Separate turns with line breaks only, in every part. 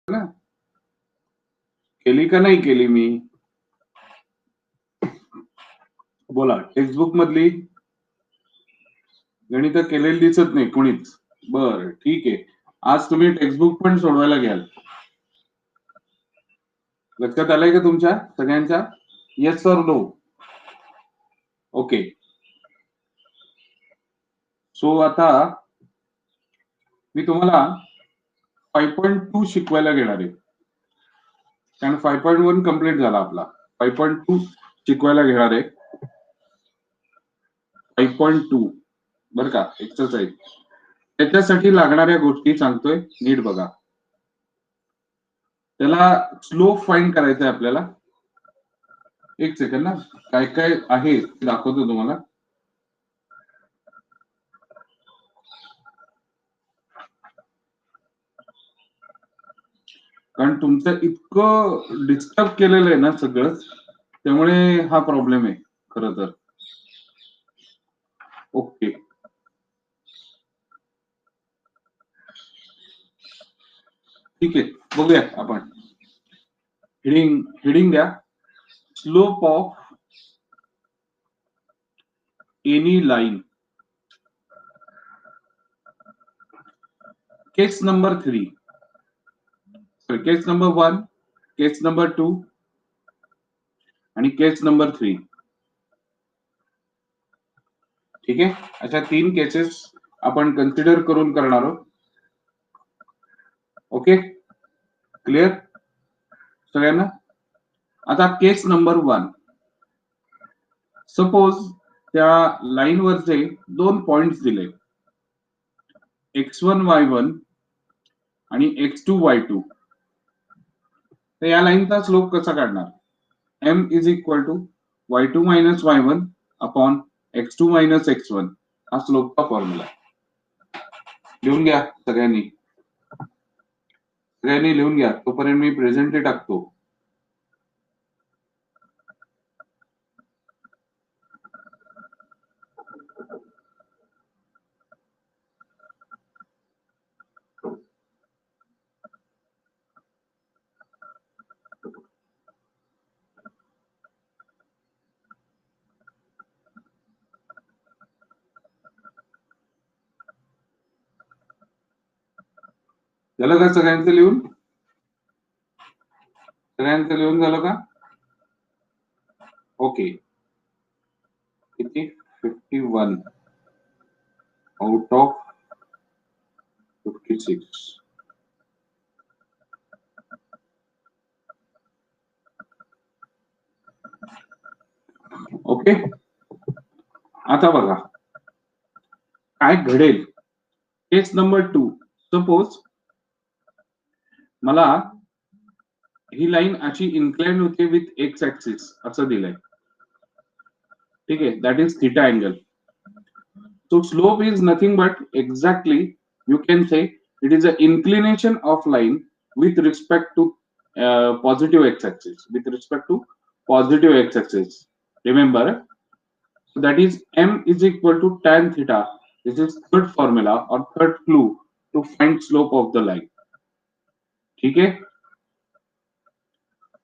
ना, केली का नाही केली मी? बोला. टेक्स्टबुक मधली गणित केलेली दिसत नाही कुणीच. बरं, ठीक आहे. आज तुम्ही टेक्स्टबुक पण सोडवायला घ्याल. लक्षात आलंय का तुमच्या सगळ्यांच्या? येस और नो? ओके. सो आता मी तुम्हाला 5.2 शिकवायला घेणार आहे. कारण 5.1 कंप्लीट झाला आपला. 5.2 शिकवायला घेणार आहे. 5.2 बरं का, एक्सरसाइज. त्याच्यासाठी लागणाऱ्या गोष्टी सांगतोय, नीट बघा. त्याला स्लोप फाइंड करायचा आहे आपल्याला. एक सेकंड ना, काय काय आहे ते दाखवतो तुम्हाला. कारण तुमचं इतकं डिस्टर्ब केलेलं आहे ना सगळं, त्यामुळे हा प्रॉब्लेम आहे खरं तर. ओके. ठीक आहे, बघूया आपण. हेडिंग द्या, slope of any line. Case number 3, case number 1, case number 2 आणि केस नंबर 3. ठीक आहे, अशा 3 केसेस आपण कन्सिडर करून करणार आहोत. ओके, क्लिअर सगळ्यांना? आता केस नंबर 1. सपोज त्या लाईनवरचे 2 पॉइंट्स दिले, x1 y1 आणि x2 y2. तर या लाईनचा स्लोप कसा काढणार? m is equal to y2 minus y1 upon x2 minus x1 हा स्लोपचा फॉर्म्युला. लिहून घ्या सगळ्यांनी. लिहून घ्या, तोपर्यंत मी प्रेझेंट टाकतो. झालं का सगळ्यांचं लिहून? सगळ्यांचं लिहून झालं का? ओके. किती? 51 आउट ऑफ 56. ओके. आता बघा काय घडेल. केस नंबर 2. सपोज मला ही लाईन अशी इन्क्लाइन होते विथ एक्स ऍक्सिस असं दिलंय. ठीक आहे, that is theta angle. So slope is nothing but exactly you can say it is an inclination of line with respect to positive x-axis. With respect to positive x-axis. Remember, so that is m is equal to tan theta. This is third formula or third clue to find slope of the line. ठीक आहे,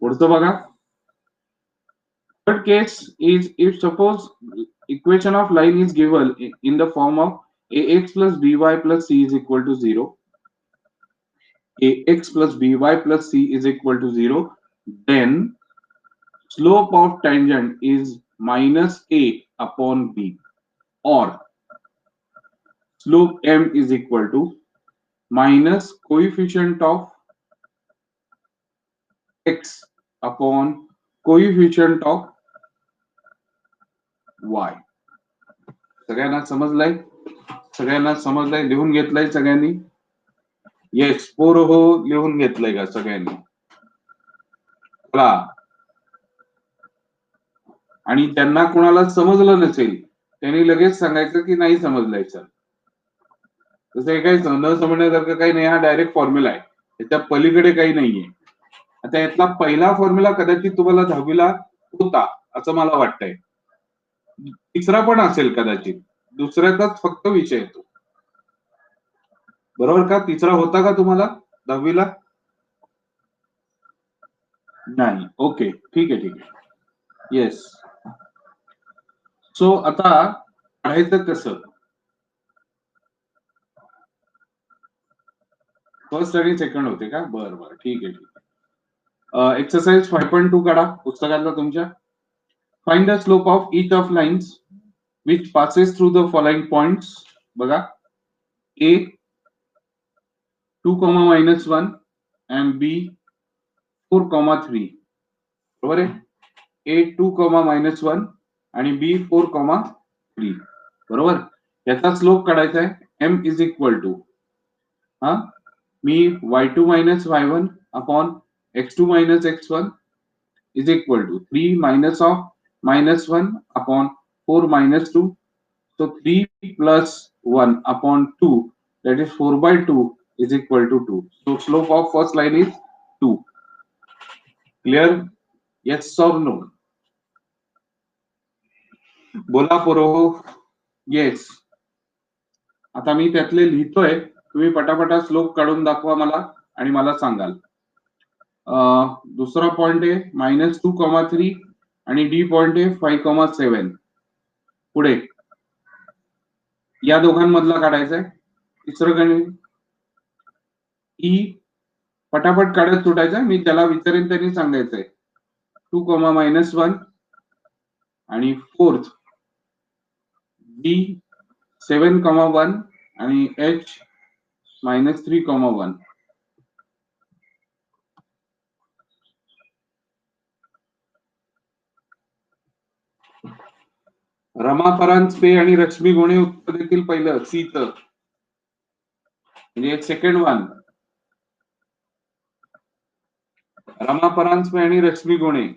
पुढचं बघा. Third case is if suppose equation of line is given in the form of ax plus by plus c is equal to 0. ax plus by plus c is equal to 0, then slope of tangent is minus a upon b, or slope m is equal to minus coefficient of x upon coefficient of y. सगळ्यांना समजलंय? सगळ्यांना समजलंय? लिहून घेतलंय सगळ्यांनी? Yes पोर हो, लिहून घेतलंय का सगळ्यांनी? आणि त्यांना कोणाला समजलं नसेल त्यांनी लगेच सांगायचं की नाही समजलंय सर. तसं काही न समजण्यासारखं काही नाही, हा डायरेक्ट फॉर्म्युला आहे, त्याच्या पलीकडे काही नाहीये. आता यातला पहिला फॉर्म्युला कदाचित तुम्हाला 10वीला होता असं मला वाटतंय. तिसरा पण असेल कदाचित, दुसऱ्याचाच फक्त विषय येतो. बरोबर का? तिसरा होता का तुम्हाला 10वीला? नाही. ओके, ठीक आहे, ठीक आहे. येस. सो आता काढायचं कसं? फर्स्ट आणि सेकंड होते का? बरं बरं, ठीक आहे, ठीक आहे. एक्सरसाइज 5.2 काढा पुस्तकातला तुमच्या. Find the slope of each of lines which passes through the following points. बघा, A 2, -1 and B 4, 3. बरोबर आहे. A 2, -1 आणि B 4, 3. बरोबर. याचा स्लोप काढायचा आहे. M इज इक्वल टू हा मी y2 - y1 upon x2 - x1 is equal to 3 minus of -1 upon 4 - 2. So 3 plus 1 upon 2, that is 4/2 is equal to 2. So slope of first line is 2. Clear? Yes or no? बोला पोरो. Yes. आता मी त्यातले लिहितोय, तुम्ही पटापटा slope काढून दाखवा मला आणि मला सांगाल. दुसरा पॉइंट आहे -2, 3 आणि डी पॉइंट आहे 5, 7. पुढे या दोघांमधला काढायचा आहे. तिसरं गणित ई पटापट काढत सुटायचं. मी ज्याला विचारेन त्यांनी सांगायचंय. 2, -1 आणि फोर्थ डी 7, 1 आणि एच -3, 1. रमा परांजपे आणि रश्मी गोणे उत्तर देतील. पहिलं सी च म्हणजे एक सेकंड वन. रमा परांजपे आणि रश्मी गोणे.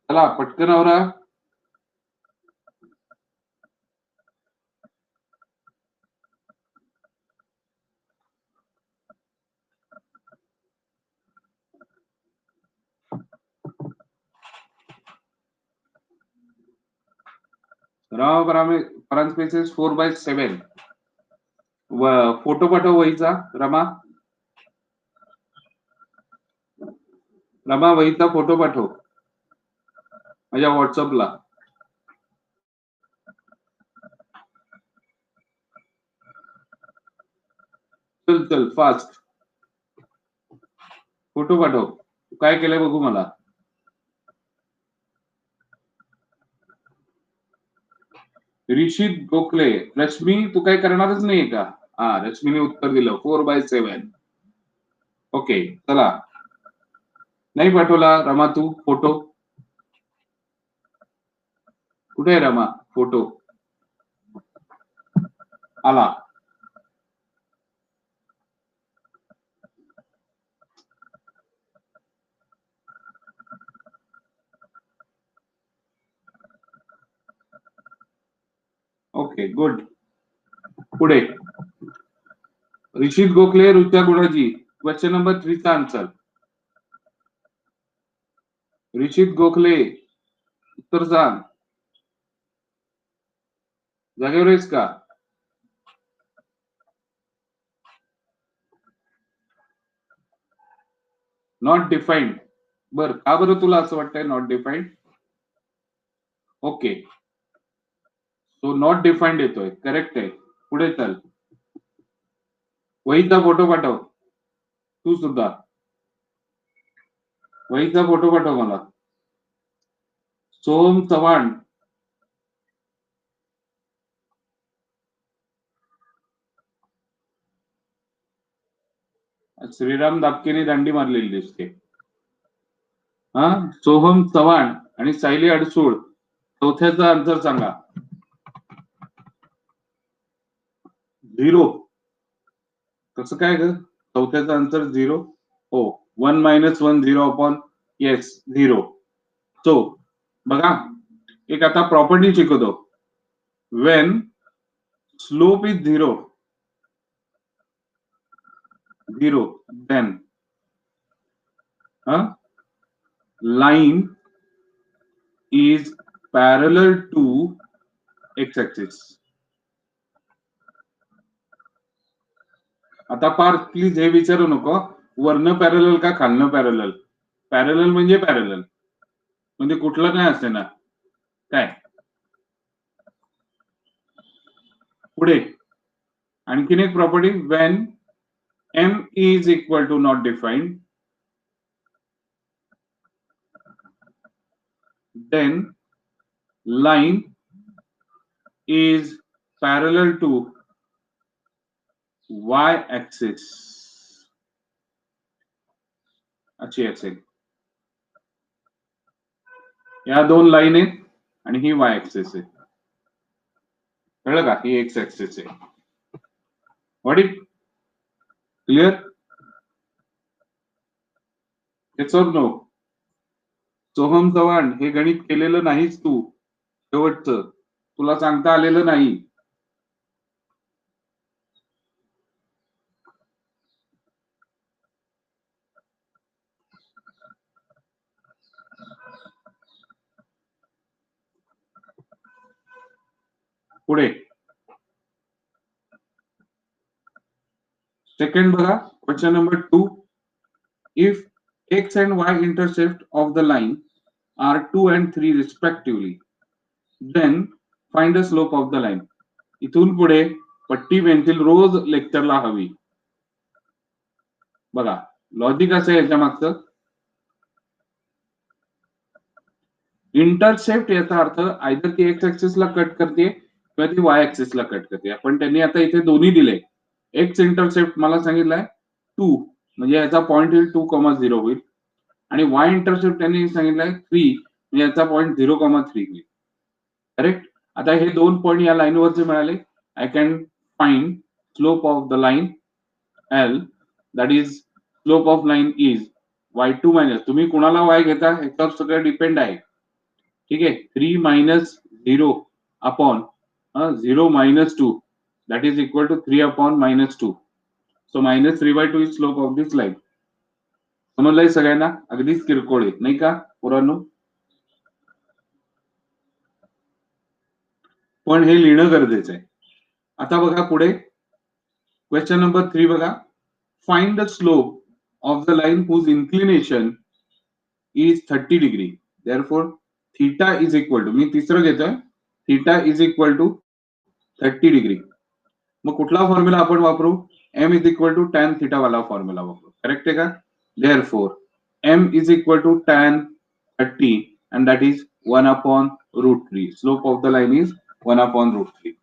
चला पटकन आवरा. रमा परांजपे 4/7. फोटो पाठव वहीचा. रमा वहीचा फोटो पाठव माझ्या व्हॉट्सअपला. चल चल फास्ट फोटो पाठव. काय केलंय बघू मला. ऋषित गोखले. रश्मी तू काय करणारच नाहीये का? हा, रश्मीने उत्तर दिलं 4/7. ओके चला. नाही पाठवला रमा तू फोटो. कुठे आहे रमा फोटो? आला. Okay good. पुढे ऋषित गोखले, ऋचा गुणाजी. क्वेश्चन नंबर 3 चा आन्सर. ऋषित गोखले उत्तर सांग. जागेवर आहेस का? Not defined. बर का बरं तुला असं वाटतंय not defined? Okay so not defined येतोय. करेक्ट आहे. पुढे चल. वहीचा फोटो पाठव. तू सुद्धा वहीचा फोटो पाठव मला. सोहम चव्हाण. श्रीराम दापकेने दांडी मारलेली दिसते. हा, सोहम चव्हाण आणि सायली अडसूळ. चौथ्याचा आन्सर सांगा. 0. कसं काय ग? चौथ्याचा आन्सर 0. हो, 1 - 1 0 अपॉन येस 0. सो बघा, एक आता प्रॉपर्टी शिकवतो. Wien slope is 0, then line is parallel to x-axis. आता पार्थ प्लीज हे विचारू नको वरनं पॅरलल का खालनं पॅरलल. पॅरलल म्हणजे पॅरलल, म्हणजे कुठलं काय असते ना. काय पुढे आणखीन एक property, Wien m is equal to not defined, then line is parallel to y axis अशी असेल. या दोन लाईन आहेत आणि ही y ऍक्सिस आहे. कळलं का? ही x ऍक्सिस आहे. What it clear? Yes or no? Soham Chavan, हे गणित केलेलं नाहीस तू. शेवटचं तुला सांगता आलेलं नाही. पुढे सेकंड बघा, question number 2. If x and y intercept of the line are 2 and 3 respectively, then find the slope of the line. इथून पुढे पट्टी पेन्सिल रोज लेक्चरला हवी. बघा लॉजिक असं आहे याच्या मागचं. इंटरसेप्ट याचा अर्थ आयदर ती एक्स ऍक्सिसला कट करते किंवा ती वाय ऍक्सिसला कट करते. पण त्यांनी आता इथे दोन्ही दिले. एक्स इंटरसेप्ट मला सांगितलंय 2, म्हणजे याचा पॉइंट येईल 2,0 होईल, आणि वाय इंटरसेप्ट त्यांनी सांगितलंय 3, म्हणजे याचा पॉइंट 0,3 होईल. करेक्ट? आता हे दोन पॉइंट या लाईनवरचे मिळाले. I can find slope of the line L, that is slope of line is y2 minus, तुम्ही कुणाला y घेता ह्याच्यावर सगळं डिपेंड आहे. ठीक आहे, 3 minus 0 upon 0 minus 2, that is equal to 3 upon minus 2. So minus 3/2 is slope of this line. समजलंय सगळ्यांना? अगदीच किरकोळ आहे नाही का पोरांनो? पण हे लिहिणं गरजेचं आहे. आता बघा पुढे क्वेश्चन नंबर 3 बघा. Find the slope of the line whose inclination is 30 degree. Therefore theta is equal to, मी तिसरं घेतोय, theta is equal to 30 degree. मग कुठला फॉर्म्युला आपण वापरू? m is equal to tan theta वाला फॉर्म्युला वापरू. करेक्ट आहे का? Therefore m is equal to tan 30 and that is 1 upon root 3. Slope of the line is 1 upon root 3.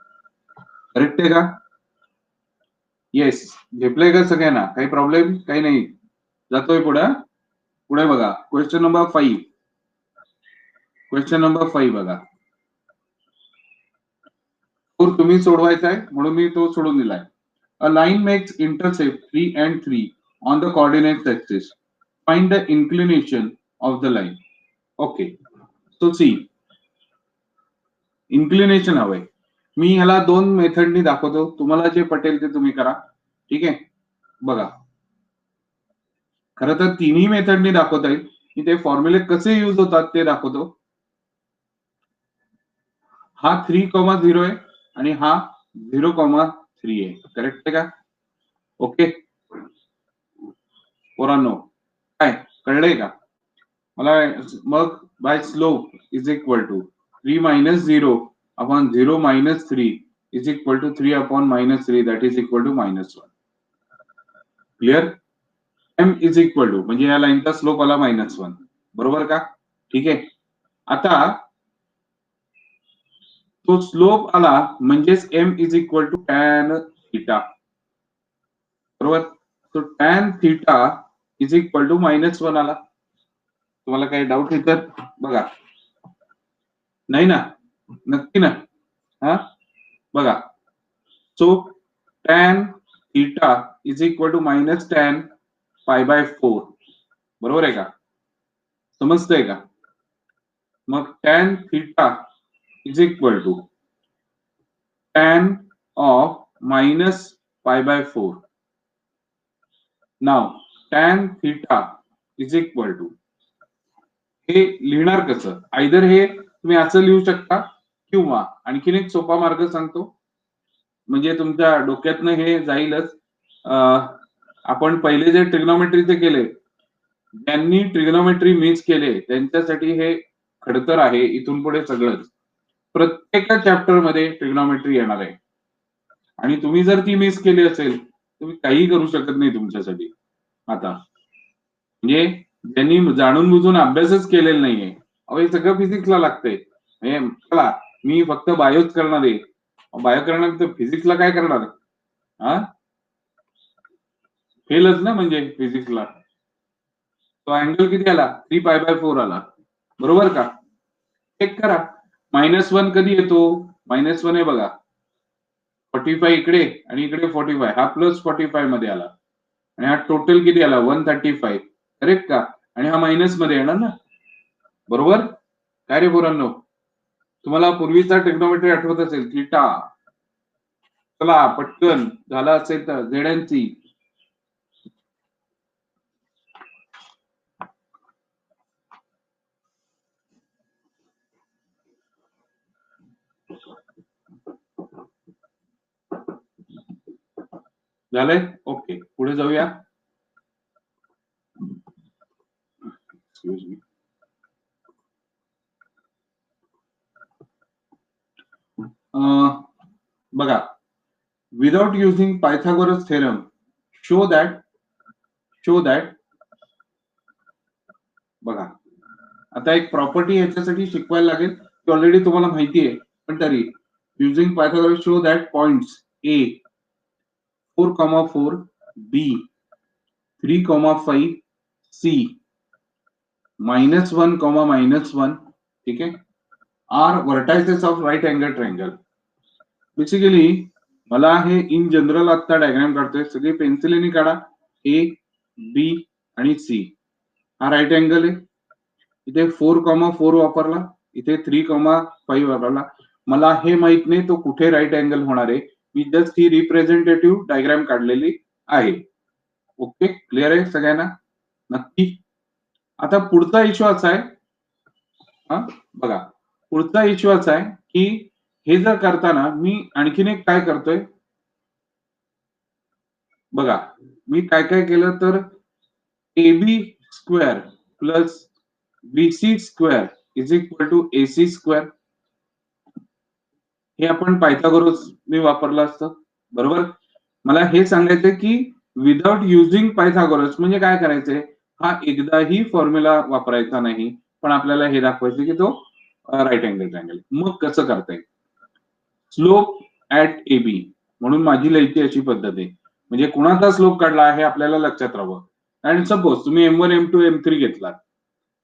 Correct आहे का? येस. घेतलंय का सगळ्यांना? काही प्रॉब्लेम? काही नाही. जातोय पुढे. पुढे बघा क्वेश्चन नंबर 5. क्वेश्चन नंबर 5 बघा. तुम्ही सोडवायचा आहे म्हणून मी तो सोडून दिलाय. अ line makes intercept 3 and 3 on the coordinate axis. Find the inclination of the line. Okay, so see, inclination हवंय. मी ह्याला दोन मेथडनी दाखवतो, तुम्हाला जे पटेल ते तुम्ही करा. ठीक आहे, बघा खरं तर तिन्ही मेथडनी दाखवता येईल. मी ते फॉर्म्युले कसे यूज होतात ते दाखवतो. हा 3,0 आहे आणि हा 0,3 आहे. करेक्ट आहे का? ओके पोरांनो, काय कळलंय का मला? मग by slope is equal to 3 minus 0 upon 0 minus 3 is equal to 3 upon minus 3, that is equal to -1. Clear? m is equal to, म्हणजे या लाईनचा स्लोप आला -1. बरोबर का? ठीक आहे. आता तो स्लोप आला म्हणजेच m is equal to tan theta. बरोबर? तो tan theta is equal to -1 आला. तुम्हाला काही डाऊट आहे तर बघा. नाही ना? नक्की ना? हा बघा. So tan theta is equal to minus tan π/4. बरोबर आहे का? समजतंय का? मग tan theta is equal to tan of minus π/4. Now tan theta is equal to, हे लिहिणार कसं? आयदर हे तुम्ही असं लिहू शकता किंवा आणखीन एक सोपा मार्ग सांगतो, म्हणजे तुमच्या डोक्यातनं हे जाईलच. आपण पहिले जे ट्रिग्नोमेट्रीचे केले, ज्यांनी ट्रिग्नोमेट्री मिस केले त्यांच्यासाठी हे खडतर आहे. इथून पुढे सगळंच प्रत्येक चॅप्टर मध्ये ट्रिग्नोमेट्री येणार आहे आणि तुम्ही जर ती मिस केली असेल तुम्ही काही करू शकत नाही तुमच्यासाठी. आता म्हणजे ज्यांनी जाणून बुजून अभ्यासच केलेला नाहीये, अहो हे सगळं फिजिक्सला लागतंय. चला मी फक्त बायोच करणार आहे, बायो करणार तर फिजिक्सला काय करणार? हा, फेलच ना म्हणजे फिजिक्सला. तो अँगल किती आला? 3π/4 आला, बरोबर का? चेक करा. -1 कधी येतो? -1 आहे बघा, 45 इकडे आणि इकडे 45, हा +45 मध्ये आला आणि हा टोटल किती आला? 135. करेक्ट का? आणि हा मायनस मध्ये येणार ना, बरोबर? काय रे पोरांनो, तुम्हाला पूर्वीचा ट्रिग्नोमेट्री आठवत असेल? थीटा. चला पटकन झाला असेल तर झेड झालंय. ओके, पुढे जाऊया. बघा, without using Pythagoras theorem show that बघा, आता एक प्रॉपर्टी ह्याच्यासाठी शिकवायला लागेल, ती ऑलरेडी तुम्हाला माहिती आहे, पण तरी using Pythagoras show that points A 4,4 B 3,5 C -1, -1, ठीक आहे, are vertices of right angle triangle. Basically मला हे इन जनरल आता डायग्राम काढतोय, सगळे पेन्सिलीने काढा. ए बी आणि सी हा राईट अँगल आहे. इथे 4,4 वापरला, इथे 3,5 वापरला. मला हे माहित नाही तो कुठे राईट अँगल होणार आहे, मी जस्ट ही रिप्रेझेंटेटिव्ह डायग्राम काढलेली आहे. ओके, क्लिअर आहे सगळ्यांना? नक्की. आता पुढचा इश्यू असा आहे, हा बघा, पुढचा इश्यू असा आहे की हे जर करताना मी आणखीन एक काय करतोय बघा, मी काय काय केलं तर AB square plus BC square is equal to AC square, हे आपण पायथागोरस ने वापरलं असतं, बरोबर? मला हे सांगायचंय की विदाउट युझिंग पायथागोरस म्हणजे काय करायचंय, हा एकदाही फॉर्म्युला वापरायचा नाही, पण आपल्याला हे दाखवायचं की तो राईट अँगल ट्रायंगल. मग कसं करता येईल? स्लोप ऍट AB म्हणून माझी लिहायची अशी पद्धत आहे, म्हणजे कुणाचा स्लोप काढला हे आपल्याला लक्षात राहावं. आणि सपोज तुम्ही M1 M2 M3 घेतला,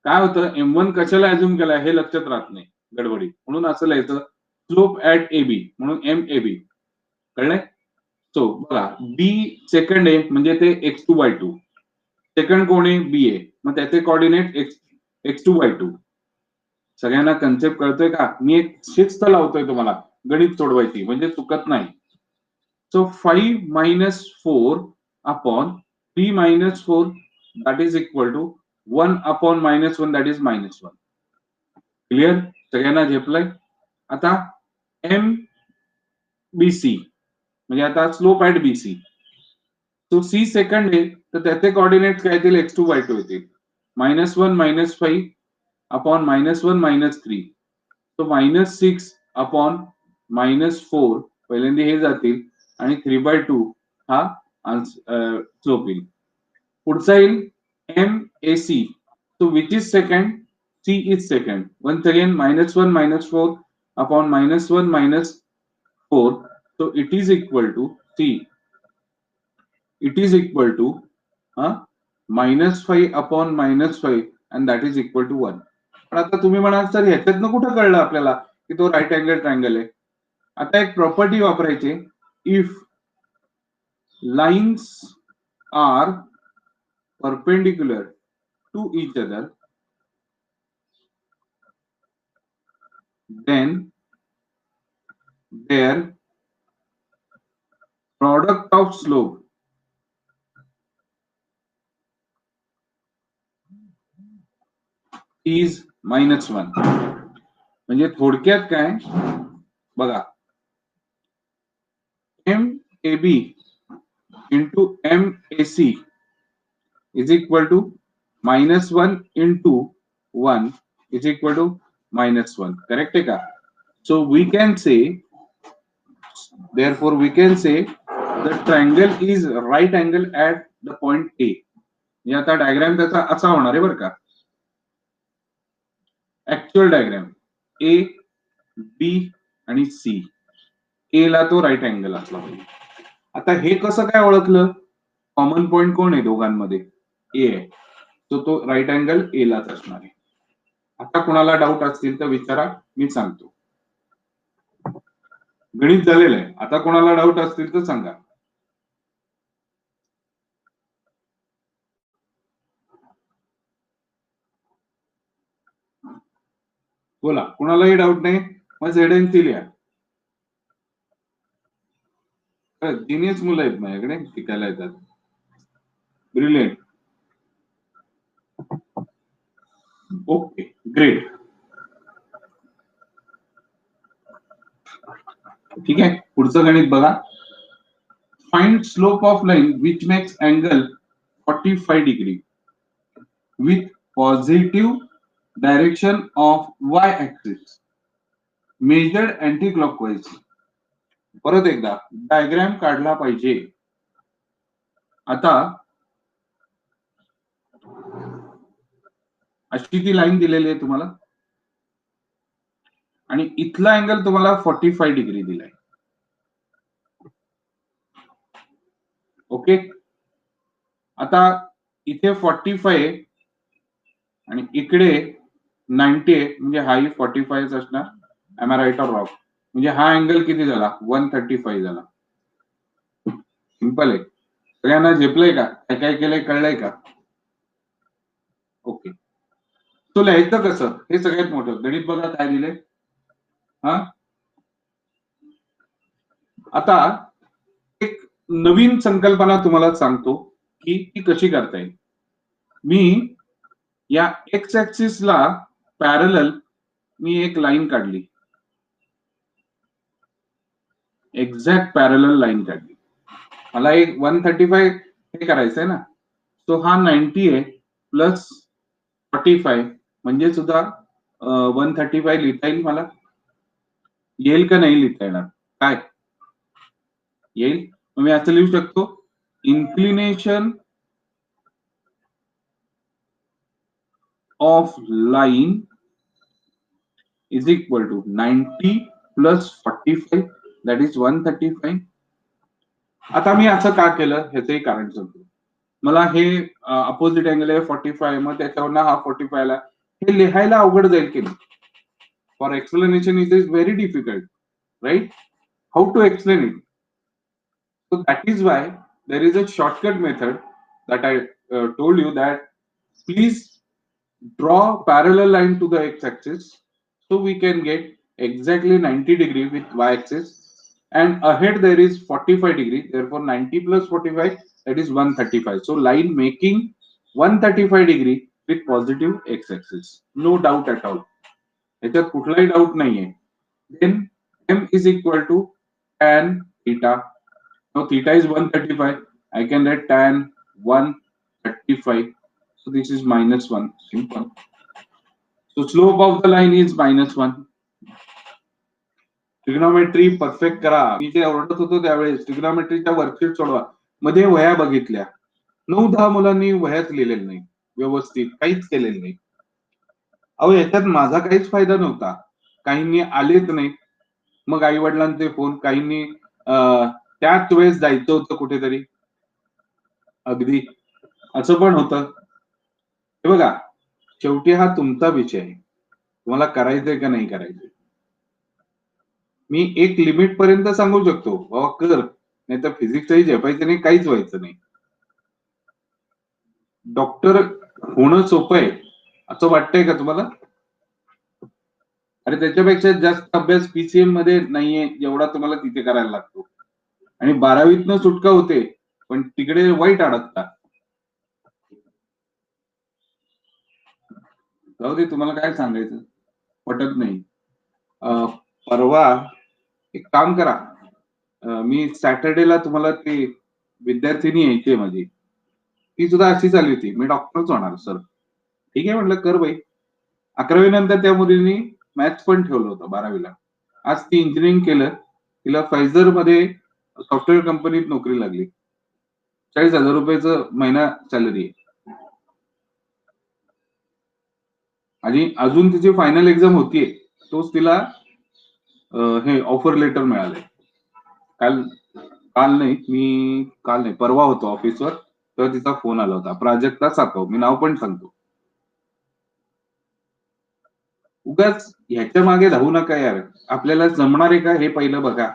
काय होतं, M1 कशाला अज्युम केला हे लक्षात राहत नाही गडबडीत, म्हणून असं लिहायचं स्लोप ऍट AB म्हणून MAB. कळलंय? सो बघा, बी सेकंड आहे म्हणजे ते x2/2, सेकंड कोण आहे? बी आहे, मग त्याचे कोऑर्डिनेट x2/2. सगळ्यांना कन्सेप्ट कळतोय का? मी एक शिस्त लावतोय तुम्हाला गणित सोडवायची, म्हणजे चुकत नाही. So 5 - 4 upon 3 - 4 that is equal to 1 upon -1 that is -1. Clear? सगळ्यांना झेपलंय? आता एम बी सी म्हणजे आता स्लोप ऍट BC. तो सी सेकंड आहे तर त्याचे कोऑर्डिनेट काय येतील? x2/2 येतील. -1 -5 अपॉन -1 -3, तो -6 अपॉन -4 पहिल्यांदा हे जातील आणि 3/2 हा स्लोप येईल. पुढचा येईल MAC, तो which is second? C is second. Once again -1 -4 upon -1 -4, so it is equal to C, it is equal to -5 upon -5 and that is equal to 1. पण आता तुम्ही म्हणाल सर ह्याच्यातनं कुठं कळलं आपल्याला की तो राईट अँगल ट्रायंगल आहे? आता एक प्रॉपर्टी वापरायची, if lines are perpendicular to each other then their product of slope is -1. म्हणजे थोडक्यात काय बघा, MAB into MAC is equal to -1 into 1 is equal to -1. Correct है का? So we can say, therefore we can say the triangle is right angle at the point A. म्हणजे आता diagram त्याचा असा होणार आहे बरं का. ऍक्च्युअल डायग्राम A, B आणि C. A ला तो राईट अँगल असला पाहिजे. आता हे कसं काय ओळखलं? कॉमन पॉइंट कोण आहे दोघांमध्ये? ए आहे. तो राईट अँगल ए लाच असणार आहे. आता कोणाला डाऊट असतील तर विचारा, मी सांगतो. गणित झालेलं आहे. आता कोणाला डाऊट असतील तर सांगा. बोला, कोणालाही डाऊट नाही? मग झेड एन सी लिहा. तिन्हीच मुलं आहेत माझ्याकडे, शिकायला येतात. ब्रिलियंट. Okay, great. ठीक आहे, पुढचं गणित बघा. Find slope of line which makes angle 45 degree with positive direction of y-axis measured anti-clockwise. परत एकदा डायग्राम काढला पाहिजे. आता अशी ती लाईन दिलेली आहे तुम्हाला आणि इथला अँगल तुम्हाला 45 डिग्री दिलाय. ओके, आता इथे 45 आणि इकडे 90 आहे, म्हणजे हाही 45 असणार. Am I right or wrong? म्हणजे हा अँगल किती झाला? 135 झाला. सिंपल आहे. सगळ्यांना झेपलंय का? काय काय केलंय कळलंय का? ओके, तो लिहायचं कसं हे सगळ्यात मोठं. गणित बघा काय दिलंय. हा, आता एक नवीन संकल्पना तुम्हाला सांगतो की ती कशी करता येईल. मी या एक्स ऍक्सिस ला पॅरलल मी एक लाईन काढली, एक्झॅक्ट पॅरलल लाईन काढली. मला एक 135 हे करायचंय ना. सो हा 90 आहे प्लस 45 म्हणजे सुद्धा 135 लिहिता येईल. मला येईल का नाही लिहिता येणार? काय येईल? मी असं लिहू शकतो, inclination of line is equal to 90 plus 45 that is 135. आता मी असं का केलं ह्याचंही कारण सांगतो. मला हे अपोजिट अँगल आहे 45, मग त्याच्यावर हा 45 ला हे लिहायला अवघड जाईल की नाही? For explanation it is very difficult, right? How to explain it? So that is why there is a shortcut method that I told you, that please draw parallel line to the x-axis so we can get exactly 90 degree with y-axis, and ahead there is 45 degree, therefore 90 plus 45 that is 135. So line making 135 degree with positive x-axis. No doubt at all. याच्यात कुठलाही doubt नाहीये. Then m is equal to tan theta. Now theta is 135. I can write tan 135. So this is -1. Simple. So slope of the line is -1. Trigonometry perfect करा. मी जे ओरडत होतो त्यावेळेस ट्रिग्नोमेट्रीच्या worksheet सोडवा. मध्ये वह्या बघितल्या, 9-10 मुलांनी वह्याच लिहिलेल्या नाही व्यवस्थित, काहीच केलेलं नाही. अहो याच्यात माझा काहीच फायदा नव्हता. काहींनी आलेच नाही, मग आई वडिलांचे फोन, काहींनी त्याच वेळेस जायचं होतं कुठेतरी, अगदी असं पण होतं. हे बघा, शेवटी हा तुमचा विषय आहे, तुम्हाला करायचंय का नाही करायचंय. मी एक लिमिट पर्यंत सांगू शकतो, बाबा कर, नाही तर फिजिक्सही झेपायचं नाही, काहीच व्हायचं नाही. डॉक्टर होणं सोपं आहे असं वाटतंय का तुम्हाला? अरे त्याच्यापेक्षा जास्त अभ्यास पीसीएम मध्ये नाहीये जेवढा तुम्हाला तिथे करायला लागतो. आणि 12वीतनं सुटका होते, पण तिकडे वाईट अडकता. जाऊ दे, तुम्हाला काय सांगायचं पटत नाही. परवा एक काम करा, मी सॅटर्डेला तुम्हाला ते विद्यार्थिनी यायची माझी, ती सुद्धा अशी चालली होती, मी डॉक्टरच होणार सर. ठीक आहे म्हटलं, कर बाई. 11वी नंतर त्या मुलींनी मॅथ्स पण ठेवलं होतं 12वीला. आज ती इंजिनिअरिंग केलं, तिला फायझर मध्ये सॉफ्टवेअर कंपनीत नोकरी लागली. 40,000 रुपयाचं महिना सॅलरी आहे. आणि अजून तिची फायनल एक्झाम होतीये, तोच तिला हे ऑफर लेटर मिळालंय. काल काल नाही मी काल नाही परवा होतो ऑफिसवर, तर तिचा फोन आला होता. प्राजक्ता सातव, मी नाव पण सांगतो. उगाच ह्याच्या मागे धावू नका यार. आपल्याला जमणार आहे का हे पहिलं बघा.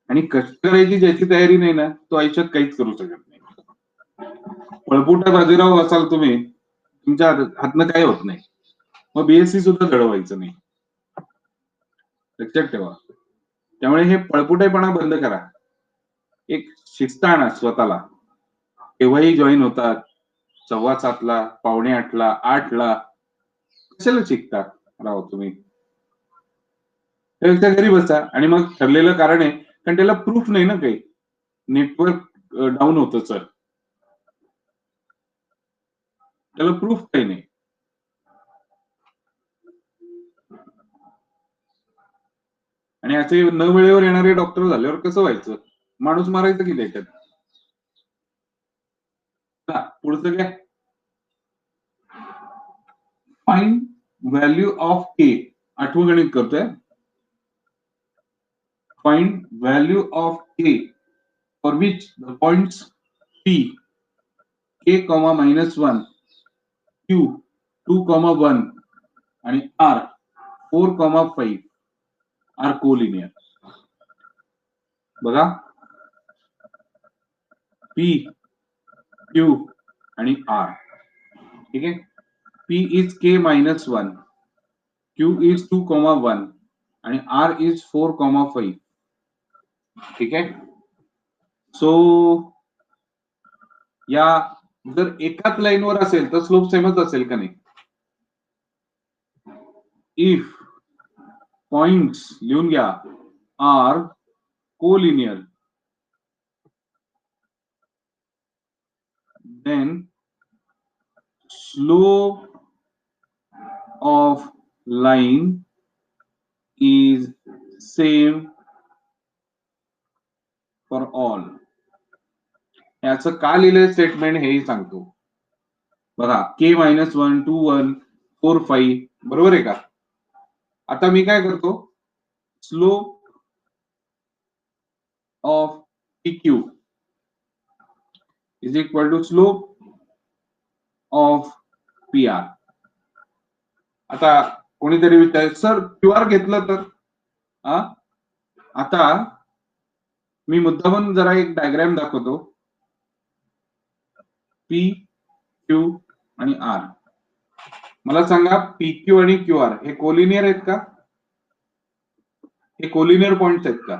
आणि कष्ट करायची ज्याची तयारी नाही ना, तो आयुष्यात काहीच करू शकत नाही. पळपुटा बाजीराव असाल तुम्ही, तुमच्या हातनं काय होत नाही. मग बीएससी सुद्धा घडवायचं नाही, लक्षात ठेवा. त्यामुळे हे पळपुटेपणा बंद करा. एक शिस्त आणा स्वतःला. केव्हाही जॉईन होतात, 7:15ला, 7:45ला, 8ला. कशाला शिकता राव तुम्ही? त्यापेक्षा घरी बसा. आणि मग ठरलेलं कारण आहे, कारण त्याला प्रूफ नाही ना काही. नेटवर्क डाऊन होतं सर, त्याला प्रूफ काही नाही. आणि असे न वेळेवर येणारे डॉक्टर झाल्यावर कसं व्हायचं? माणूस मारायचं की त्याच्यात. पुढचं काय? फाइंड व्हॅल्यू ऑफ के. आठवं गणित करतोय. Find value of K for which the points P, K, -1, Q 2, 1 आणि आर 4, 5 आर कोलिनियर. बघा, पी, क्यू आणि आर. ठीक आहे. P is k-1, Q is 2, 1 आणि आर इज 4, 5. ठीक आहे. सो या जर एकाच लाईनवर असेल तर स्लोप सेमच असेल का नाही? इफ पॉइंट्स लिहून घ्या are collinear, then slope of line is same for all. याचं का लिहिलंय स्टेटमेंट हेही सांगतो. बघा, k-1, 2, 1, 4, 5 बरोबर आहे का? आता मी काय करतो, slope of pq is equal to slope of pr. आता कोणीतरी विचारेल, सर क्यूआर घेतलं तर? आता मी मुद्दामून जरा एक डायग्राम दाखवतो. पी, क्यू आणि आर. मला सांगा, पी, क्यू आणि क्यू आर हे कोलिनियर आहेत का? हे कोलिनियर पॉइंट्स आहेत का?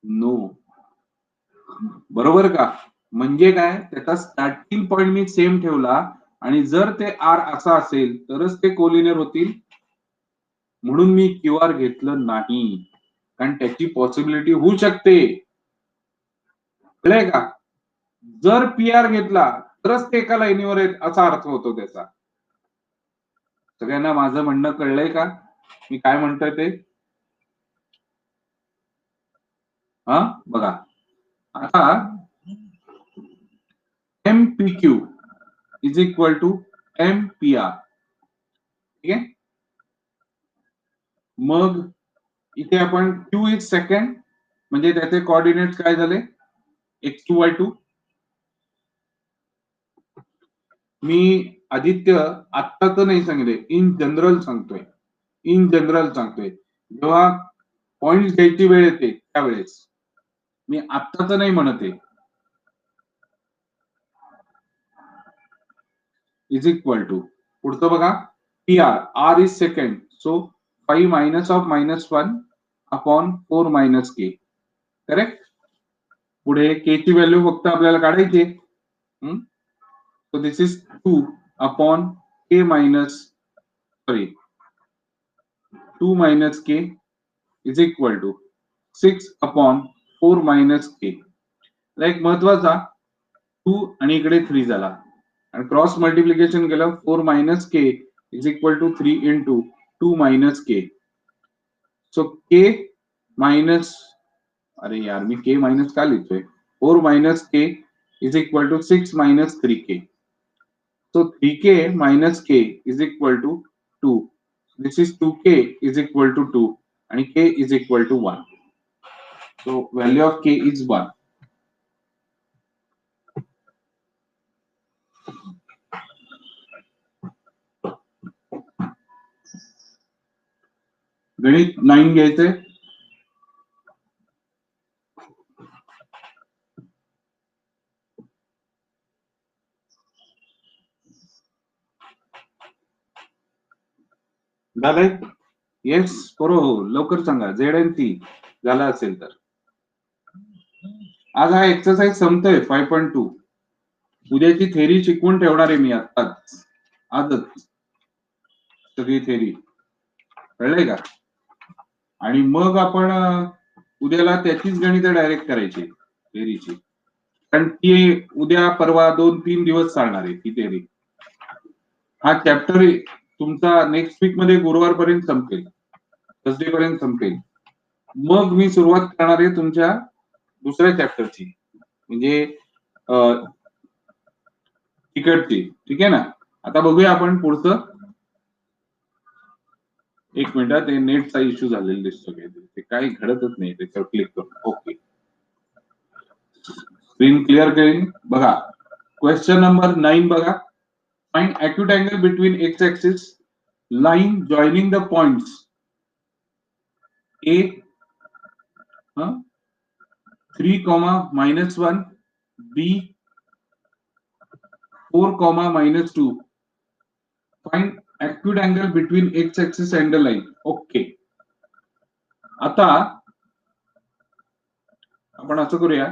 नो. बरोबर का? म्हणजे काय, त्याचा स्टार्टिंग पॉइंट मी सेम ठेवला आणि जर ते आर असा असेल तरच ते कोलिनियर होतील. म्हणून मी क्यू आर घेतलं नाही, कारण त्याची पॉसिबिलिटी होऊ शकते. कळलंय का? जर पी आर घेतला तरच ते एका लाईनीवर आहेत असा अर्थ होतो त्याचा. सगळ्यांना माझं म्हणणं कळलंय का? मी काय म्हणतोय ते? बघा, आता MPQ is equal to MPR. ठीक आहे. मग इथे आपण Q इज सेकंड, म्हणजे त्याचे कोऑर्डिनेट्स काय झाले? x2, y2. मी आदित्य आत्ता तर नाही सांगितले, इन जनरल सांगतोय. जेव्हा पॉइंट घ्यायची वेळ येते त्यावेळेस मी आत्ता तर नाही म्हणत आहे. इज इक्वल टू पुढचं बघा, PR, R इज second, so 5 minus of -1 upon 4 minus K. Correct. पुढे के ची व्हॅल्यू फक्त आपल्याला काढायची. So this is 2 upon K minus 2 minus K is equal to 6/4 minus K. एक महत्वाचा 2 आणि इकडे 3 झाला आणि क्रॉस मल्टिप्लिकेशन केलं 4 minus K is equal to 3 into 2 minus K. So K minus, अरे यार मी के मायनस का लिहितोय, 4 minus K is equal to 6 minus 3k. So 3k minus k is equal to 2. This is 2k is equal to 2 and k is equal to 1. So value of k is 1. गणित 9 घ्यायचे. झालंय? Yes बरो लवकर सांगा. Z N T झाला असेल तर. आज हा एक्सरसाइज संपतोय 5.2. उद्याची थेरी शिकवून ठेवणार आहे मी आताच, आजच सगळी थेरी, कळलंय का? आणि मग आपण उद्याला त्याचीच गणितं डायरेक्ट करायची थेरीची, कारण ती उद्या परवा 2-3 दिवस चालणार आहे ती थेरी. हा चॅप्टर तुमचा नेक्स्ट वीक मध्ये गुरुवारपर्यंत संपेल, थर्सडे पर्यंत संपेल. मग मी सुरुवात करणार आहे तुमच्या दुसऱ्या चॅप्टरची, म्हणजे तिकडची. ठीक आहे ना? आता बघूया आपण पुढचं. एक मिनिट, ते नेटचा इश्यू झालेला दिसतो, ते काही घडतच नाही. त्याच्यावर क्लिक करून ओके, स्क्रीन क्लिअर करेन. बघा क्वेश्चन नंबर 9 बघा. Find acute angle between x axis line joining the points a 3, -1, b 4, -2. Find acute angle between x axis and the line. Okay, आता आपण असं करूया,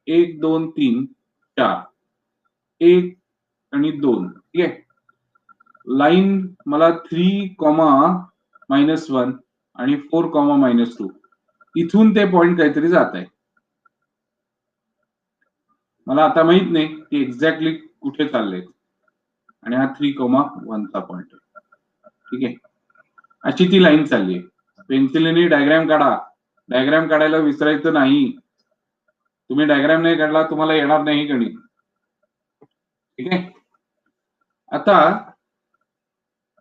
1 2 3 4, 1 आणि 2. ठीक आहे. लाईन मला 3, -1 आणि 4, -2 इथून ते पॉइंट काहीतरी जात आहे. मला आता माहित नाही की एक्झॅक्टली कुठे चालले, आणि हा 3, 1 चा पॉइंट आहे. ठीक आहे, अशी ती लाईन चालली आहे. पेन्सिलीने डायग्राम काढा. डायग्राम काढायला विसरायचं नाही. तुम्ही डायग्राम नाही काढला तुम्हाला येणार नाही गणित. ठीक आहे. आता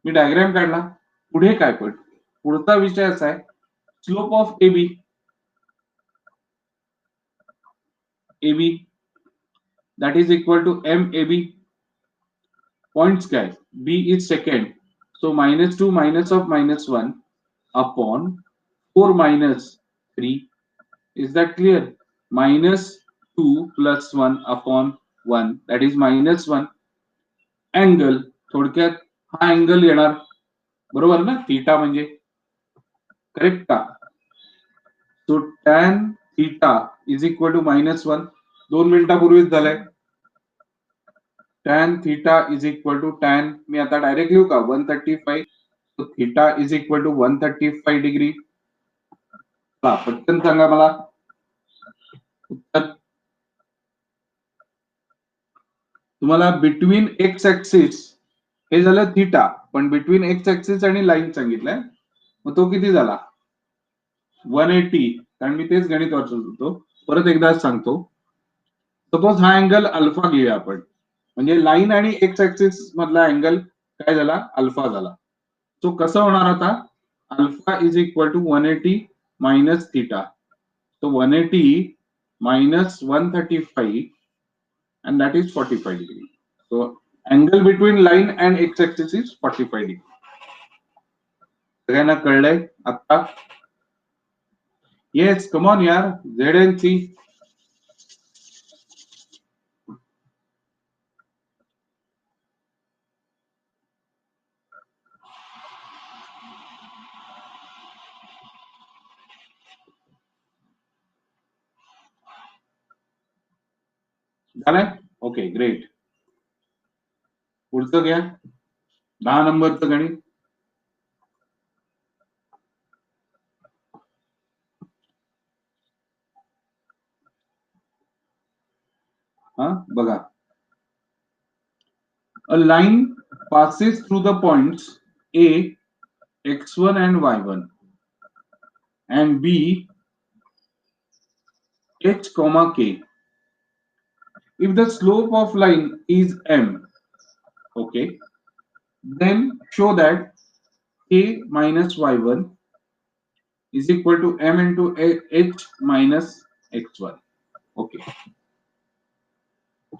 मी डायग्राम काढला, पुढे काय? पण पुढचा विषय असा आहे, slope of AB. AB that is equal to MAB. Points काय? B is second, so -2 minus of -1 upon 4 minus 3. Is that clear? -2 plus 1 upon 1, that is -1. Angle, थोडक्यात हा अँगल येणार, बरोबर ना? थीटा म्हणजे करेक्ट का? So tan theta is equal to -1. 2 मिनिटापूर्वीच झालंय. tan theta is equal to tan, मी आता डायरेक्ट लिहू का, 135. so theta is equal to 135 degree. पटकन सांगा मला उत्तर. तुम्हाला बिटवीन एक्स ऍक्सिस हे झालं थीटा, पण बिटवीन एक्स ऍक्सिस आणि लाईन सांगितलंय, मग तो किती झाला? 180. कारण मी तेच गणित वाचत होतो, परत एकदा सांगतो. सपोज हा अँगल अल्फा घेऊया आपण, म्हणजे लाईन आणि एक्स ऍक्सिस मधला अँगल काय झाला? अल्फा झाला. तो कसं होणार आता? Alpha is equal to 180 minus theta. तो 180 minus 135 and that is 45 degree. So angle between line and x-axis is 45 degree. सगळ्यांना कळलंय आता? येस, कम ऑन यार. ZNC झालंय? Okay, great. पुढचं घ्या, 10 नंबरचं गणित. हा बघा, a line passes through the points A, x1 and y1 and B, h comma k. If the slope of line is m, okay, then show that k minus y1 is equal to m into h minus x1. ओके,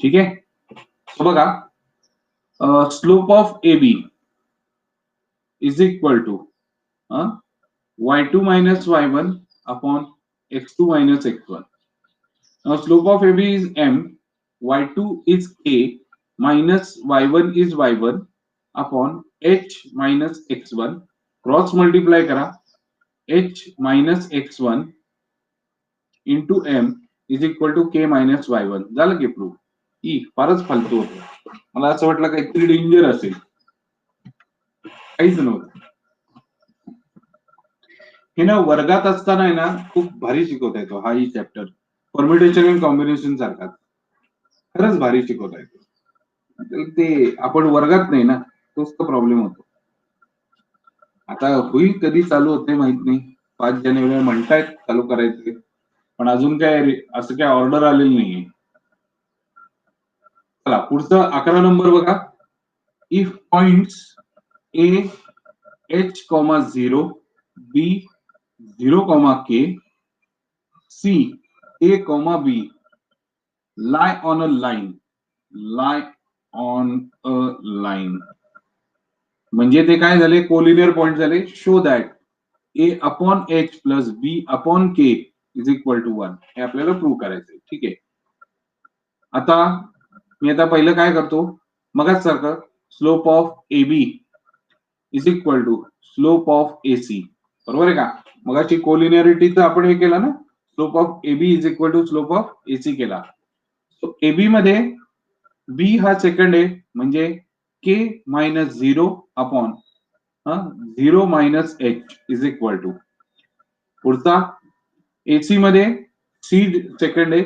ठीक आहे. So बघा, slope of A B is equal to y2 minus y1 upon x2 minus x1. Now slope of AB is m, y2 is k, minus y1 is y1 upon h minus x1. Cross multiply करा, h minus x1 into m is equal to k minus y1. झालं की proof. E फारच फालतू होतं, मला असं वाटलं काहीतरी डेंजर असेल, काहीच नव्हतं. हे ना वर्गात असताना आहे ना खूप भारी शिकवता येतो हा ही चॅप्टर, परम्युटेशन अँड कॉम्बिनेशन सारखा खरंच भारी शिकवता येतो. ते आपण वर्गात नाही ना, तोच तो प्रॉब्लेम होतो. आता होईल कधी चालू होते माहित नाही, 5 जानेवारी म्हणतायत चालू करायचे, पण अजून काय असं काय ऑर्डर आलेली नाहीये. चला पुढचं 11 नंबर बघा. If points A H comma 0, B 0, K, C A comma B lie on a line, lie on a line, म्हणजे ते काय झाले, कोलिनियर पॉइंट झाले. Show that A upon H plus B upon K is equal to 1. हे आपल्याला prove करायचंय. ठीक आहे. आता मी आता पहिलं काय करतो, मगाच सारखं slope of A B is equal to slope of A C. बरोबर आहे का? मगाची कोलिनियरिटीचं आपण हे केलं ना, slope of A B is equal to slope of A C केला. ए बी मध्ये बी हा सेकंड आहे, म्हणजे K minus 0 upon 0 minus H is equal to. पुढचा एसी मध्ये सी सेकंड आहे,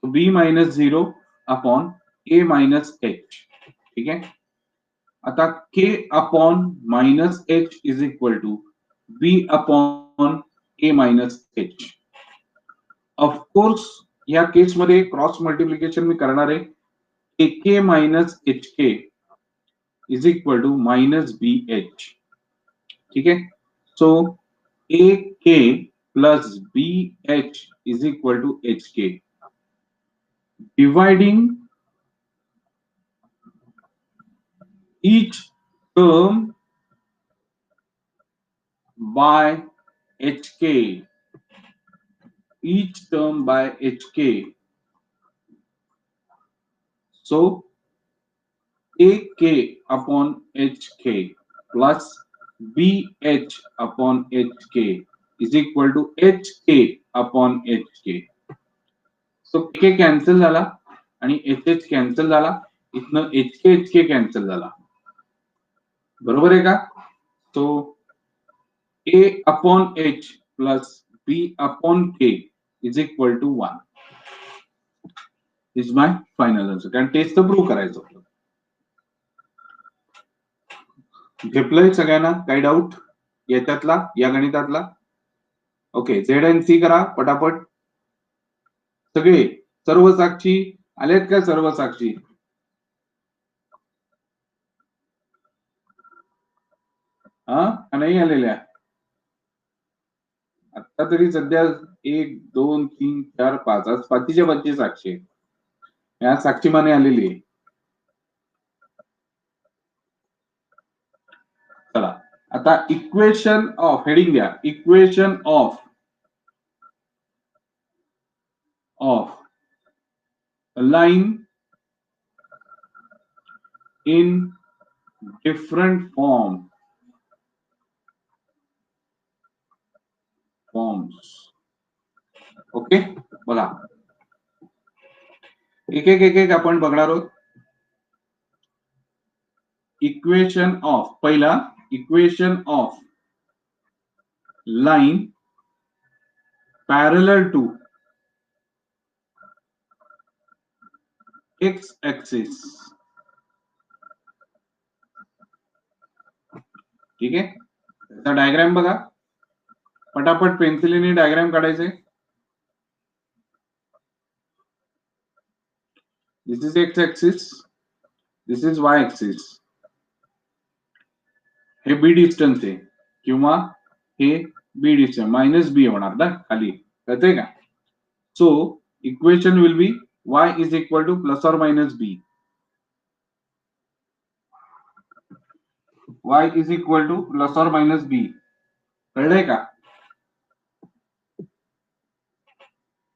B minus 0 upon A minus H. ठीक आहे. आता के upon minus H is equal to B upon A minus H. Of course या केसमध्ये क्रॉस मल्टिप्लिकेशन मी करणार आहे. A K minus H K is equal to minus B H. ठीक आहे. So A K plus B H is equal to H K. Dividing each term by hk, each term by hk. So ak upon hk plus bh upon hk is equal to hk upon hk. So k cancel झाला आणि hh cancel झाला, इथनं hk hk cancel झाला. बरोबर आहे का? तो a upon h plus b upon k is equal to 1 is my final answer. कारण टेस्ट तर प्रूव्ह करायचं होतं. घेतलंय सगळ्यांना? काही डाऊट याच्यातला, या गणितातला? ओके, झेड एंड सी करा पटापट सगळे. सर्व साक्षी आलेत का? सर्व साक्षी हा नाही आलेल्या? आता तरी सध्या 1 2 3 4 5 आज 5च्या 5 साक्षी, या साक्षी माने आलेली आहे. चला आता इक्वेशन ऑफ, हेडिंग द्या, equation of line in different forms. Okay, बघा एक एक एक एक आपण बघणार आहोत. इक्वेशन ऑफ, पहिला equation of line parallel to X axis. ठीक आहे, त्याचा डायग्राम बघा, पटापट पेन्सिलीने डायग्राम काढायचे. This is X axis, this is Y axis. हे बी डिस्टन्स आहे किंवा हे बी डिस्टन्स मायनस बी होणार ना खाली, कळतंय का? So equation will be y is equal to plus और minus B. y is equal to plus और मायनस बी. कळलंय का?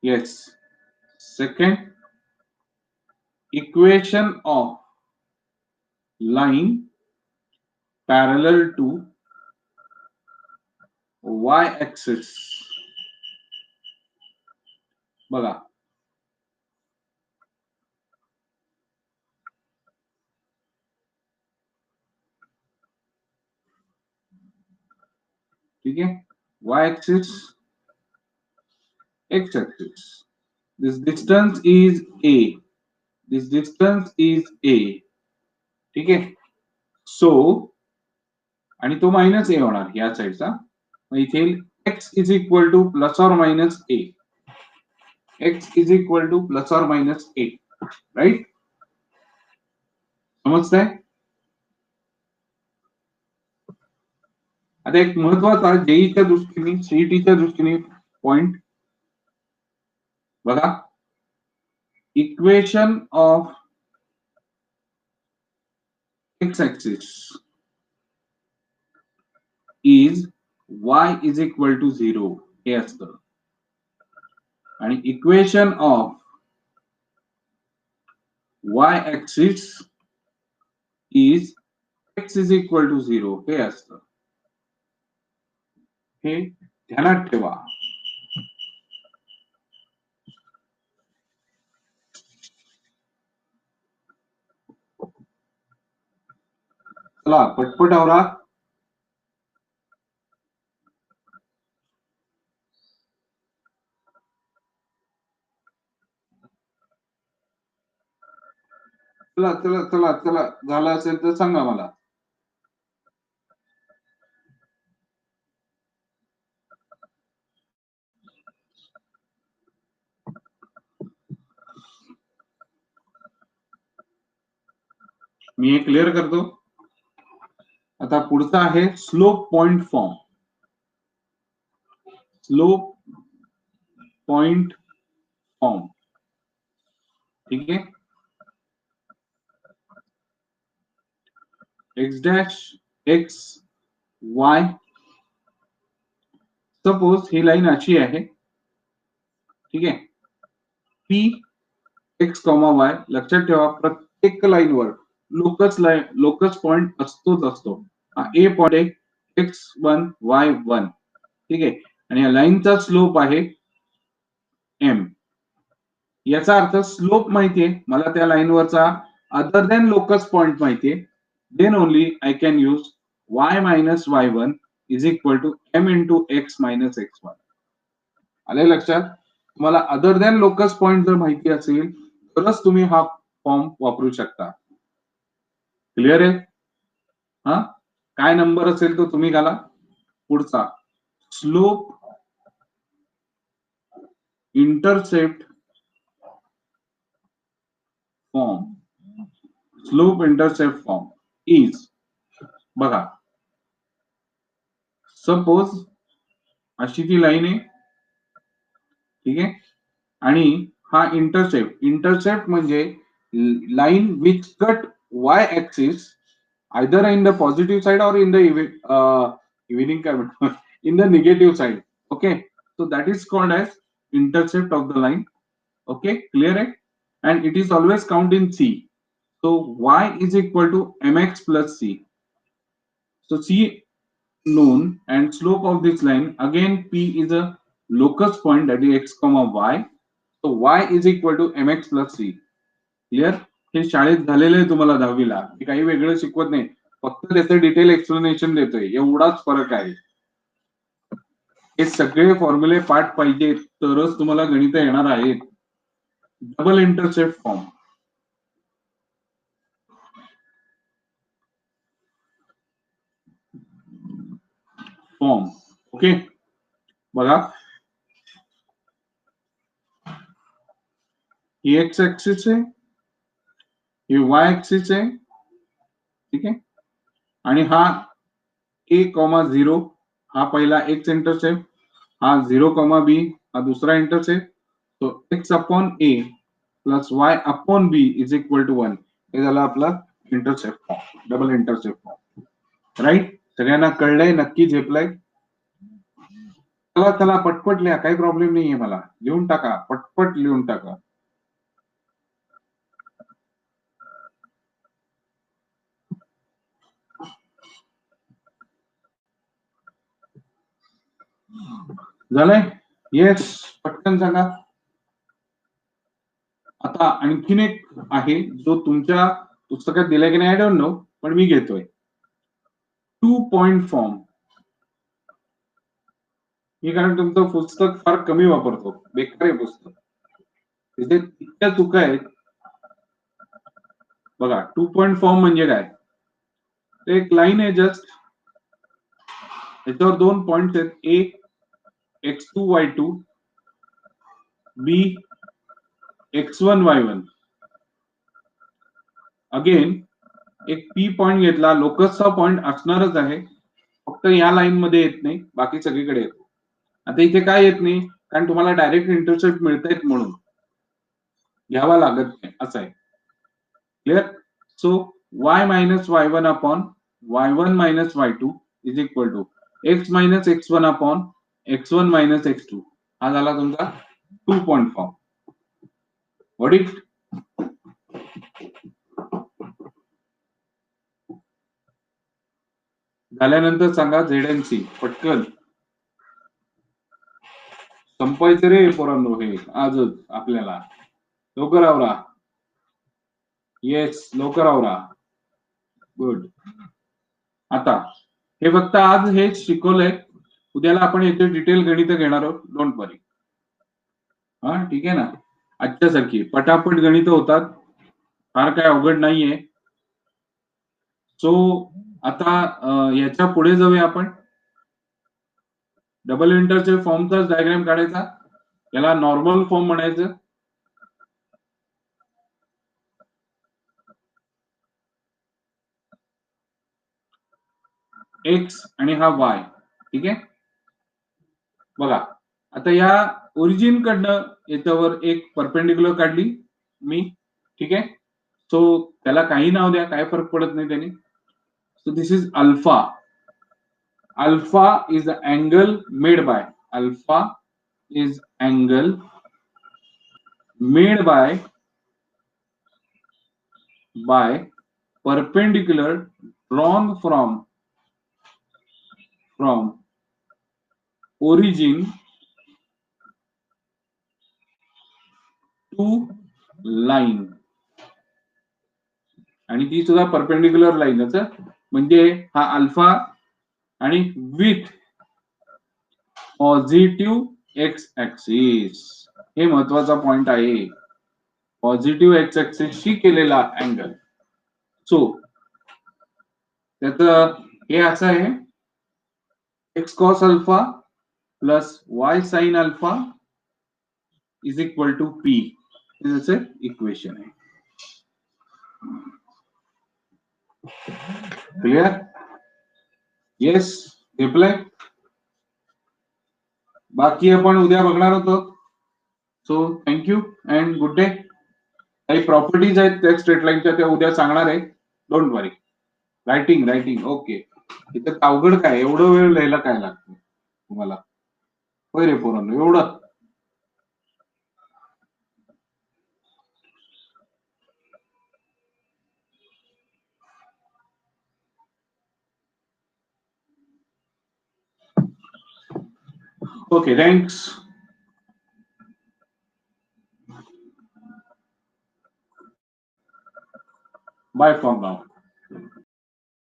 Yes. Second, equation of line parallel to y axis. बघा, ठीक है, y axis, x axis. This distance is a, this distance is a. ठीक है, so आणि तो मायनस ए होणार या साईडचा. मग इथे x is equal to plus और minus A, x is equal to plus और मायनस ए. राइट, समजतंय? आता एक महत्वाचा जेईच्या दृष्टीने सीईटीच्या दृष्टीने पॉइंट बघा, equation of X axis is y is equal to 0 हे असतं, आणि equation of y axis is x is equal to 0 हे असतं. हे ध्यानात ठेवा. चला पटपट आवरा. चला चला चला चला, झालं असेल तर सांगा मला. मी हे क्लिअर करतो. आता पुढचा आहे slope point form. Slope point form, ठीक है. X dash X Y. Suppose ही लाईन अशी आहे, ठीक आहे. P X comma Y. लक्षात ठेवा, प्रत्येक लाईनवर लोकस पॉइंट असतोच असतो. ए पॉइंट आहे x1 y1, ठीक आहे. आणि या लाईनचा स्लोप आहे m. याचा अर्थ स्लोप माहितीये मला, त्या लाईनवरचा अदर देन लोकस पॉइंट माहितीये, then only I can use y minus y1 is equal to m into x minus x1. आले लक्षात? तुम्हाला अदर देन लोकस पॉइंट जर माहिती असेल तरच तुम्ही हा फॉर्म वापरू शकता. क्लिअर आहे? हा, काय नंबर असेल तो तुम्ही घाला. पुढचा slope intercept form. Slope intercept form is, बघा, सपोज अशी ती लाईन आहे, ठीक आहे. आणि हा इंटरसेप्ट म्हणजे line which cut Y axis either in the positive side or in the evening in the negative side. Okay, so that is called as intercept of the line. Okay, clear it? And it is always count in c. So y is equal to mx plus c. So c known, and slope of this line again p is a locus point, that is x comma y. So y is equal to mx plus c. Clear? हे शाळेत झालेलं आहे तुम्हाला 10वीला. मी काही वेगळं शिकवत नाही, फक्त त्याचं डिटेल एक्सप्लेनेशन देतोय, एवढाच फरक आहे. हे सगळे फॉर्म्युले पाठ पाहिजे तरच तुम्हाला गणित येणार आहेत. Double intercept form, form. Okay, बघा ही एक्स ऍक्सिस आहे, ही वाय ऍक्सिस आहे. ठीक आहे, आणि हा a, 0 हा पहिला एक्स इंटरसेप्ट, हा 0, b हा दुसरा इंटरसेप्ट. तो x upon a plus y upon b is equal to 1. हे झालं आपला intercept form, double intercept form. Right, सगळ्यांना कळलंय, नक्की झेपलंय. चला चला पटपट लिहा, काही प्रॉब्लेम नाहीये, मला लिहून टाका, पटपट लिहून टाका. झालंय? येस, पटकन सांगा. आता आणखीन एक आहे जो तुमच्या पुस्तकात दिलाय की नाही आय डोंट नो, पण मी घेतोय. 2 पॉइंट फॉर्म. हे कारण तुमचं पुस्तक फार कमी वापरतो, बेकार आहे पुस्तक, तिथे इतक्या चुका आहेत. बघा 2 पॉइंट फॉर्म म्हणजे काय? एक लाईन आहे जस्ट, याच्यावर 2 पॉइंट आहेत, ए x2 y2, b x1 y1. Again एक पी पॉइंट घेतला, लोकसचा पॉइंट असणारच आहे, फक्त या लाईन मध्ये येत नाही, बाकी सगळीकडे येतो. आता इथे काय येत नाही, कारण तुम्हाला डायरेक्ट इंटरसेप्ट मिळतायत म्हणून घ्यावा लागत नाही, असं आहे. Clear? So y minus y1 upon y1 minus y2 is equal to x minus x1 upon x1 minus x2. हा झाला तुमचा 2 पॉइंट फॉर्म. What it? झाल्यानंतर सांगा ZNC पटकन. संपायचं रे पोरांनो हे आजच आपल्याला, लवकर आवरा. येस, लवकर आवरा. गुड. आता हे फक्त आज हेच शिकवलंय, उद्याला आपण याचे डिटेल गणित घेणार आहोत, डोंट वरी. हा ठीक आहे ना, आजच्या सारखी पटापट गणित होतात, फार काय अवघड नाहीये. सो आता याच्या पुढे जाऊया आपण. डबल इंटरसेप्ट फॉर्मचाच डायग्राम काढायचा, याला नॉर्मल फॉर्म म्हणायचं. एक्स आणि हा वाय. ठीक आहे, बघा आता या ओरिजिन कडनं याच्यावर एक परपेंडिक्युलर काढली मी. ठीक आहे, सो त्याला काही नाव द्या, काय फरक पडत नाही त्याने. So this is alpha. Alpha is the angle made by, alpha is angle made by perpendicular drawn from origin to line. आणि ती सुद्धा परपेंडिक्युलर लाईनच, म्हणजे हा अल्फा आणि विथ पॉझिटिव्ह एक्स ऍक्सिस. हे महत्वाचा पॉइंट आहे, पॉझिटिव्ह एक्स ऍक्सिस शी केलेला अँगल. सो त्याचं हे असं आहे, x cos alpha plus y sine alpha is equal to p. हे इक्वेशन आहे. क्लिअर? Yes, reply. बाकी आपण उद्या बघणार होतो. So thank you and good day. काही प्रॉपर्टीज आहेत त्या स्ट्रेट लाईनच्या, त्या उद्या सांगणार आहे, डोंट वरी. Writing okay. इथं अवघड काय, एवढं वेळ लिहायला काय लागतं तुम्हाला? होय रे पोरांनो, एवढं? Okay, thanks. Bye for now.